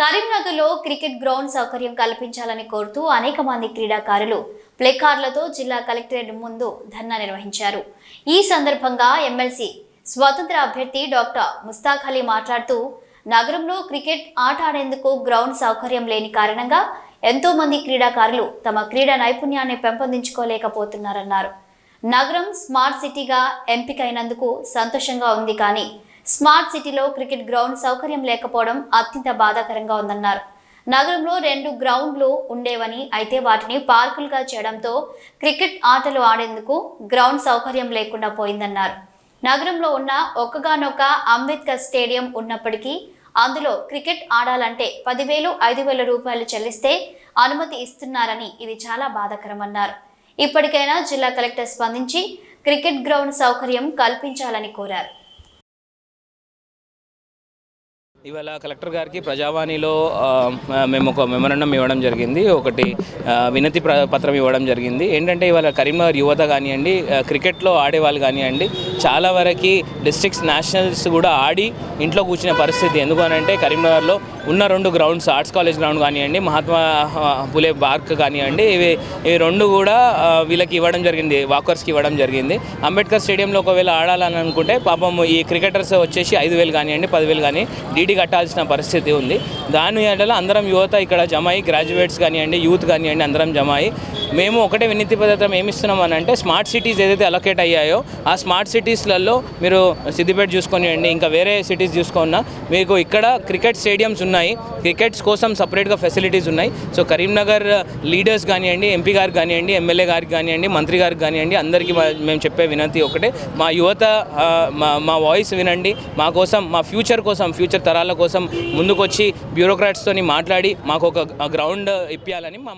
కరీంనగర్లో cricket ground సౌకర్యం కల్పించాలని కోరుతూ అనేక మంది క్రీడాకారులు ప్లేకార్డులతో జిల్లా కలెక్టరేట్ ముందు ధర్నా నిర్వహించారు. ఈ సందర్భంగా ఎమ్మెల్సీ స్వతంత్ర అభ్యర్థి డాక్టర్ ముస్తాక్ అలీ మాట్లాడుతూ నగరంలో క్రికెట్ ఆట ఆడేందుకు గ్రౌండ్ సౌకర్యం లేని కారణంగా ఎంతో మంది క్రీడాకారులు తమ క్రీడా నైపుణ్యాన్ని పెంపొందించుకోలేకపోతున్నారన్నారు. నగరం స్మార్ట్ సిటీగా ఎంపికైనందుకు సంతోషంగా ఉంది, కానీ స్మార్ట్ సిటీలో క్రికెట్ గ్రౌండ్ సౌకర్యం లేకపోవడం అత్యంత బాధాకరంగా ఉందన్నారు. నగరంలో 2 గ్రౌండ్లు ఉండేవని, అయితే వాటిని పార్కులుగా చేయడంతో క్రికెట్ ఆటలు ఆడేందుకు గ్రౌండ్ సౌకర్యం లేకుండా పోయిందన్నారు. నగరంలో ఉన్న ఒక్కగానొక్క అంబేద్కర్ స్టేడియం ఉన్నప్పటికీ అందులో క్రికెట్ ఆడాలంటే 10,000, 5,000 రూపాయలు చెల్లిస్తే అనుమతి ఇస్తున్నారని ఇది చాలా బాధాకరమన్నారు. ఇప్పటికైనా జిల్లా కలెక్టర్ స్పందించి క్రికెట్ గ్రౌండ్ సౌకర్యం కల్పించాలని కోరారు. ఇవాళ కలెక్టర్ గారికి ప్రజావాణిలో మేము ఒక మెమోరాండం ఇవ్వడం జరిగింది, ఒకటి వినతి పత్రం ఇవ్వడం జరిగింది. ఏంటంటే ఇవాళ కరీంనగర్ యువత కానివ్వండి, క్రికెట్లో ఆడేవాళ్ళు కానివ్వండి, చాలా వరకు డిస్ట్రిక్ట్స్, నేషనల్స్ కూడా ఆడి ఇంట్లో కూర్చునే పరిస్థితి. ఎందుకు అంటే కరీంనగర్లో ఉన్న 2 గ్రౌండ్స్, ఆర్ట్స్ కాలేజ్ గ్రౌండ్ కానివ్వండి, మహాత్మా పులే పార్క్ కానివ్వండి, ఇవి 2 కూడా వీళ్ళకి ఇవ్వడం జరిగింది, వాకర్స్కి ఇవ్వడం జరిగింది. అంబేద్కర్ స్టేడియంలో ఒకవేళ ఆడాలని అనుకుంటే పాపం ఈ క్రికెటర్స్ వచ్చేసి 5,000 కానివ్వండి, 10,000 కానీ డీడీ కట్టాల్సిన పరిస్థితి ఉంది. దాని వల్ల అందరం యువత ఇక్కడ జమ అయ్యి, గ్రాడ్యుయేట్స్ కానివ్వండి, యూత్ కానివ్వండి, అందరం జమ అయ్యి మేము ఒకటే వినతి పత్రం ఏమిస్తున్నాం అని అంటే, స్మార్ట్ సిటీస్ ఏదైతే అలొకేట్ అయ్యాయో ఆ స్మార్ట్ సిటీస్లలో మీరు సిద్దిపేట చూసుకొనివ్వండి, ఇంకా వేరే సిటీస్ చూసుకున్నా మీకు ఇక్కడ క్రికెట్ స్టేడియంస్ ఉన్నాయి, క్రికెట్స్ కోసం సపరేట్గా ఫెసిలిటీస్ ఉన్నాయి. సో కరీంనగర్ లీడర్స్ కానివ్వండి, ఎంపీ గారికి కానివ్వండి, ఎమ్మెల్యే గారికి కానివ్వండి, మంత్రి గారికి కానివ్వండి, అందరికీ మేము చెప్పే వినతి ఒకటే, మా యువత మా వాయిస్ వినండి, మా కోసం, మా ఫ్యూచర్ కోసం, ఫ్యూచర్ తరాల కోసం ముందుకొచ్చి బ్యూరోక్రాట్స్తో మాట్లాడి మాకు ఒక గ్రౌండ్ ఇప్పించాలని మా